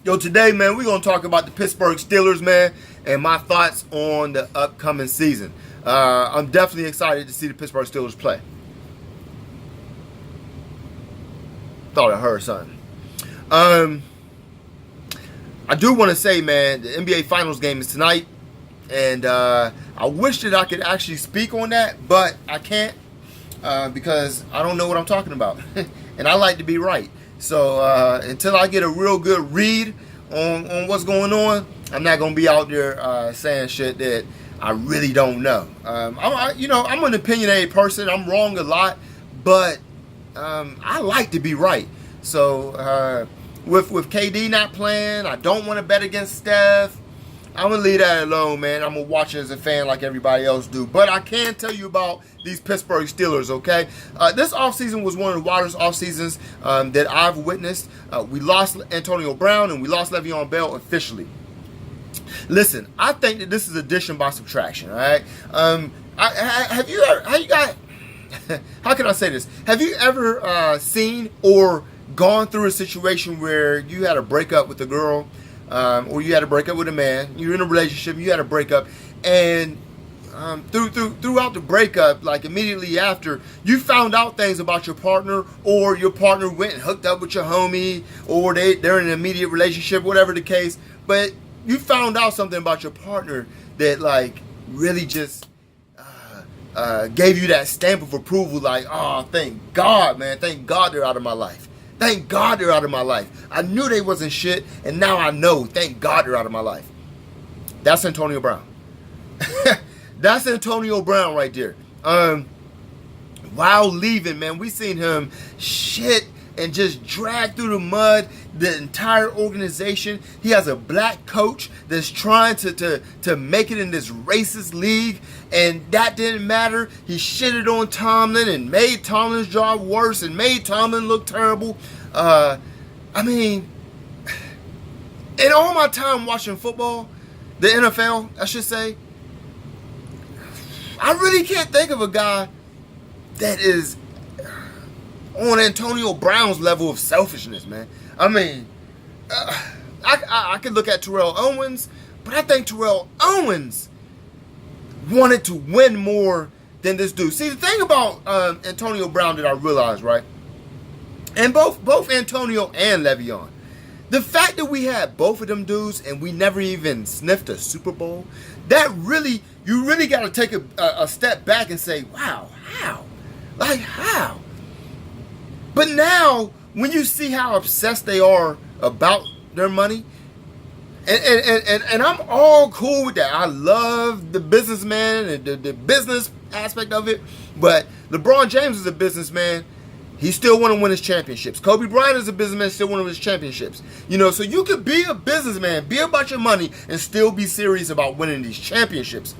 Yo, today, man, we're going to talk about the Pittsburgh Steelers, man, and my thoughts on the upcoming season. I'm definitely excited to see the Pittsburgh Steelers play. Thought I heard something. I do want to say, man, the NBA Finals game is tonight, and I wish that I could actually speak on that, but I can't because I don't know what I'm talking about, and I like to be right. So until I get a real good read on what's going on, I'm not gonna be out there saying shit that I really don't know. I'm an opinionated person. I'm wrong a lot, but I like to be right. So with KD not playing, I don't want to bet against Steph. I'm going to leave that alone, man. I'm going to watch it as a fan like everybody else do. But I can tell you about these Pittsburgh Steelers, okay? This offseason was one of the wildest offseasons that I've witnessed. We lost Antonio Brown and we lost Le'Veon Bell officially. Listen, I think that this is addition by subtraction, all right? How can I say this? Have you ever seen or gone through a situation where you had a breakup with a girl, or you had a breakup with a man, you're in a relationship, you had a breakup, and throughout the breakup, like immediately after, you found out things about your partner, or your partner went and hooked up with your homie, or they're in an immediate relationship, whatever the case, but you found out something about your partner that like really just gave you that stamp of approval, like, oh, thank God, man, thank God they're out of my life. Thank God they're out of my life. I knew they wasn't shit, and now I know. Thank God they're out of my life. That's Antonio Brown. That's Antonio Brown right there. While leaving, man, we seen him shit and just drag through the mud the entire organization. He has a black coach that's trying to make it in this racist league, and that didn't matter. He shitted on Tomlin and made Tomlin's job worse and made Tomlin look terrible. I mean, in all my time watching football, the NFL, I should say, I really can't think of a guy that is on Antonio Brown's level of selfishness, man. I mean, I could look at Terrell Owens, but I think Terrell Owens wanted to win more than this dude. See, the thing about Antonio Brown that I realized, right, and both Antonio and Le'Veon, the fact that we had both of them dudes and we never even sniffed a Super Bowl, that really, you really got to take a step back and say, wow, how? Like, how? But now, when you see how obsessed they are about their money, and I'm all cool with that. I love the businessman and the business aspect of it. But LeBron James is a businessman. He still want to win his championships. Kobe Bryant is a businessman, still want to win his championships. You know, so you could be a businessman, be about your money, and still be serious about winning these championships.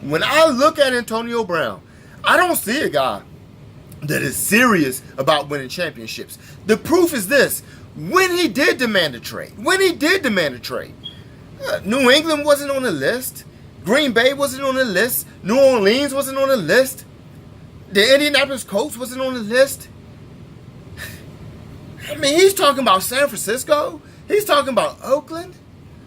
When I look at Antonio Brown, I don't see a guy that is serious about winning championships. The proof is this. When he did demand a trade, New England wasn't on the list. Green Bay wasn't on the list. New Orleans wasn't on the list. The Indianapolis Colts wasn't on the list. I mean, he's talking about San Francisco. He's talking about Oakland.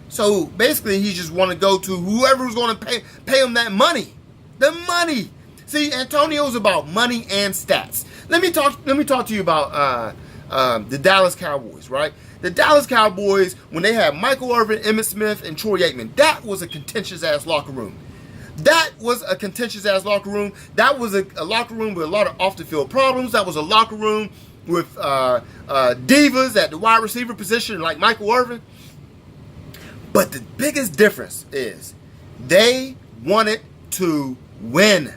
So basically, he just want to go to whoever's going to pay him that money. The money. See, Antonio's about money and stats. Let me talk to you about the Dallas Cowboys, right? The Dallas Cowboys, when they had Michael Irvin, Emmitt Smith, and Troy Aikman, that was a contentious-ass locker room. That was a locker room with a lot of off-the-field problems. That was a locker room with divas at the wide receiver position like Michael Irvin. But the biggest difference is they wanted to win.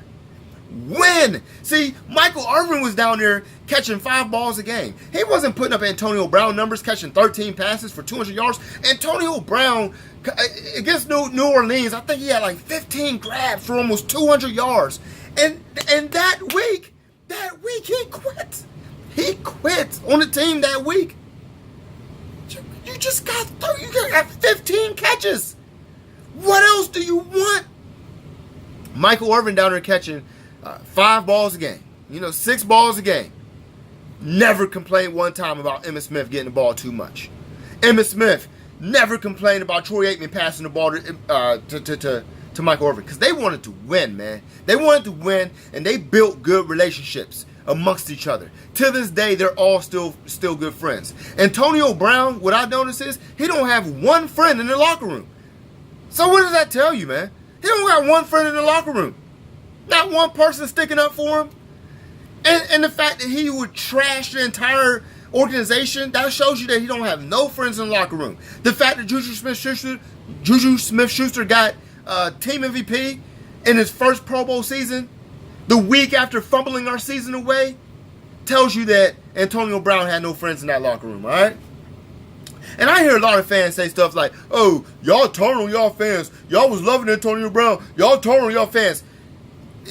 See, Michael Irvin was down there catching 5 balls a game. He wasn't putting up Antonio Brown numbers, catching 13 passes for 200 yards. Antonio Brown, against New Orleans, I think he had like 15 grabs for almost 200 yards. And that week he quit. He quit on the team that week. You just got 15 catches. What else do you want? Michael Irvin down there catching 5 balls a game, 6 balls a game. Never complained one time about Emmitt Smith getting the ball too much. Emmitt Smith never complained about Troy Aikman passing the ball to Michael Irvin, because they wanted to win, man. They wanted to win, and they built good relationships amongst each other. To this day, they're all still good friends. Antonio Brown, what I noticed is he don't have one friend in the locker room. So what does that tell you, man? He don't got one friend in the locker room. Not one person sticking up for him. And the fact that he would trash the entire organization, that shows you that he don't have no friends in the locker room. The fact that Juju Smith-Schuster got team MVP in his first Pro Bowl season, the week after fumbling our season away, tells you that Antonio Brown had no friends in that locker room, all right? And I hear a lot of fans say stuff like, oh, y'all turn on y'all fans. Y'all was loving Antonio Brown. Y'all turn on y'all fans.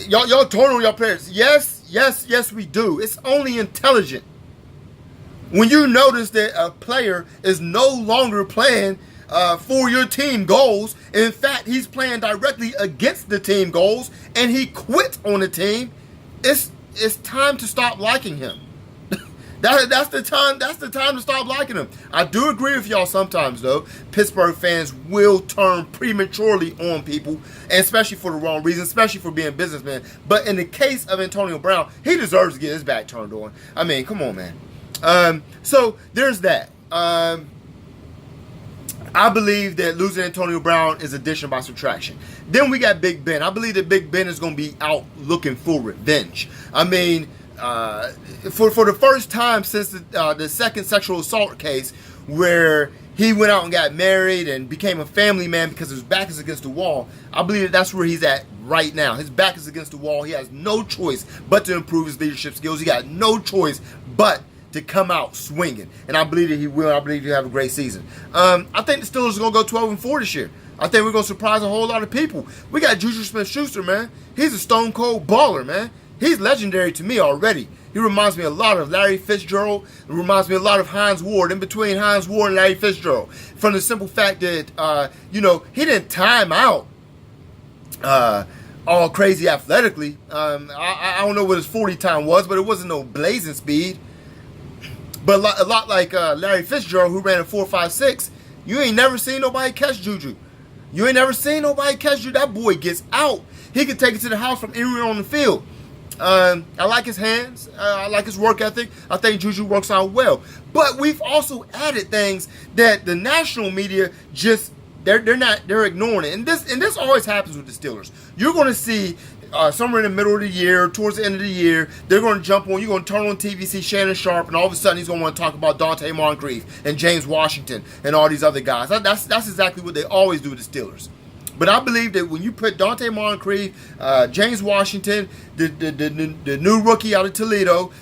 Y'all turn on y'all players. Yes, we do. It's only intelligent. When you notice that a player is no longer playing for your team goals, in fact, he's playing directly against the team goals, and he quit on the team, it's time to stop liking him. That's the time to stop liking him. I do agree with y'all sometimes, though. Pittsburgh fans will turn prematurely on people, and especially for the wrong reason, especially for being businessmen. But in the case of Antonio Brown, he deserves to get his back turned on. I mean, come on, man. So there's that. I believe that losing Antonio Brown is addition by subtraction. Then we got Big Ben. I believe that Big Ben is going to be out looking for revenge. I mean, for the first time since the second sexual assault case, where he went out and got married and became a family man because his back is against the wall, I believe that's where he's at right now. His back is against the wall. He has no choice but to improve his leadership skills. He got no choice but to come out swinging, and I believe that he will. I believe he'll have a great season. I think the Steelers are going to go 12-4 this year. I think we're going to surprise a whole lot of people. We got Juju Smith-Schuster, man. He's a stone cold baller, man. He's legendary to me already. He reminds me a lot of Larry Fitzgerald. It reminds me a lot of Hines Ward, in between Hines Ward and Larry Fitzgerald. From the simple fact that, he didn't time out all crazy athletically. I don't know what his 40 time was, but it wasn't no blazing speed. But a lot like Larry Fitzgerald, who ran a 4.56, you ain't never seen nobody catch Juju. You ain't never seen nobody catch Juju. That boy gets out. He can take it to the house from anywhere on the field. I like his hands. I like his work ethic. I think Juju works out well. But we've also added things that the national media just they're ignoring it. And this always happens with the Steelers. You're going to see somewhere in the middle of the year, towards the end of the year, they're going to jump on. You're going to turn on TV, see Shannon Sharp, and all of a sudden he's going to want to talk about Dante Moncrief and James Washington and all these other guys. That's exactly what they always do with the Steelers. But I believe that when you put Dante Moncrief, James Washington, the new rookie out of Toledo,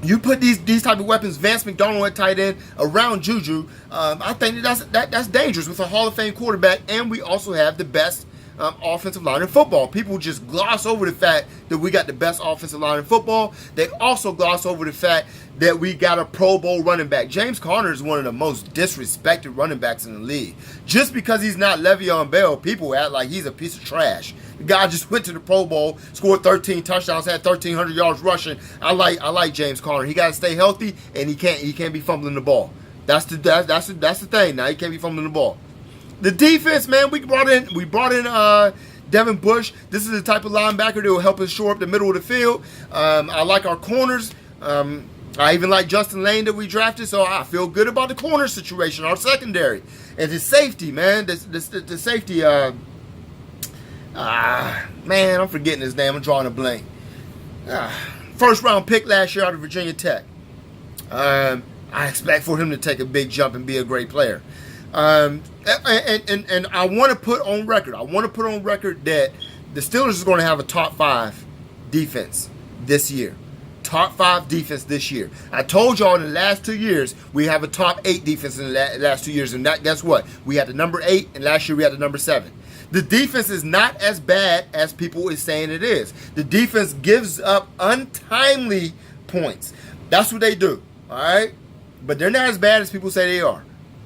you put these type of weapons, Vance McDonald at tight end, around Juju, I think that's dangerous with a Hall of Fame quarterback, and we also have the best offensive line in football. People just gloss over the fact that we got the best offensive line in football. They also gloss over the fact that we got a Pro Bowl running back. James Conner is one of the most disrespected running backs in the league. Just because he's not Le'Veon Bell, people act like he's a piece of trash. The guy just went to the Pro Bowl, scored 13 touchdowns, had 1,300 yards rushing. I like James Conner. He got to stay healthy, and he can't be fumbling the ball. That's the thing. Now he can't be fumbling the ball. The defense, man, we brought in Devin Bush. This is the type of linebacker that will help us shore up the middle of the field. I like our corners. I even like Justin Lane that we drafted, so I feel good about the corner situation, our secondary. And the safety, man, the safety, man, I'm forgetting his name. I'm drawing a blank. First round pick last year out of Virginia Tech. I expect for him to take a big jump and be a great player. And I want to put on record. That the Steelers is going to have a top 5 defense this year. Top 5 defense this year. I told y'all in the last 2 years we have a top 8 defense in the last 2 years, and guess what? We had the number 8, and last year we had the number 7. The defense is not as bad as people is saying it is. The defense gives up untimely points. That's what they do. All right, but they're not as bad as people say they are.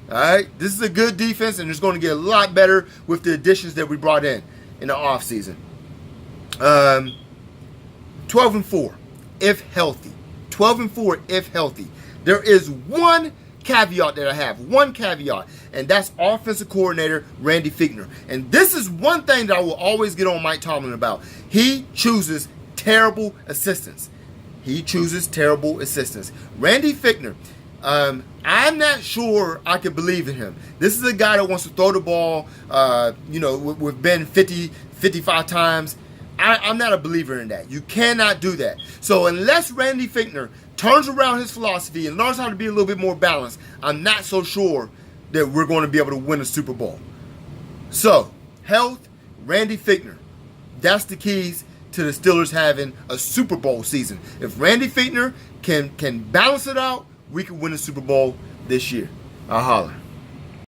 All right, this is a good defense, and it's going to get a lot better with the additions that we brought in the offseason. 12-4, if healthy. 12-4, if healthy. There is one caveat that I have, one caveat, and that's offensive coordinator Randy Fichtner. And this is one thing that I will always get on Mike Tomlin about. He chooses terrible assistants. He chooses terrible assistants. Randy Fichtner, I'm not sure I can believe in him. This is a guy that wants to throw the ball, with Ben 50, 55 times. I'm not a believer in that. You cannot do that. So unless Randy Fichtner turns around his philosophy and learns how to be a little bit more balanced, I'm not so sure that we're going to be able to win a Super Bowl. So, health, Randy Fichtner. That's the keys to the Steelers having a Super Bowl season. If Randy Fichtner can balance it out, we can win a Super Bowl this year. I'll holler.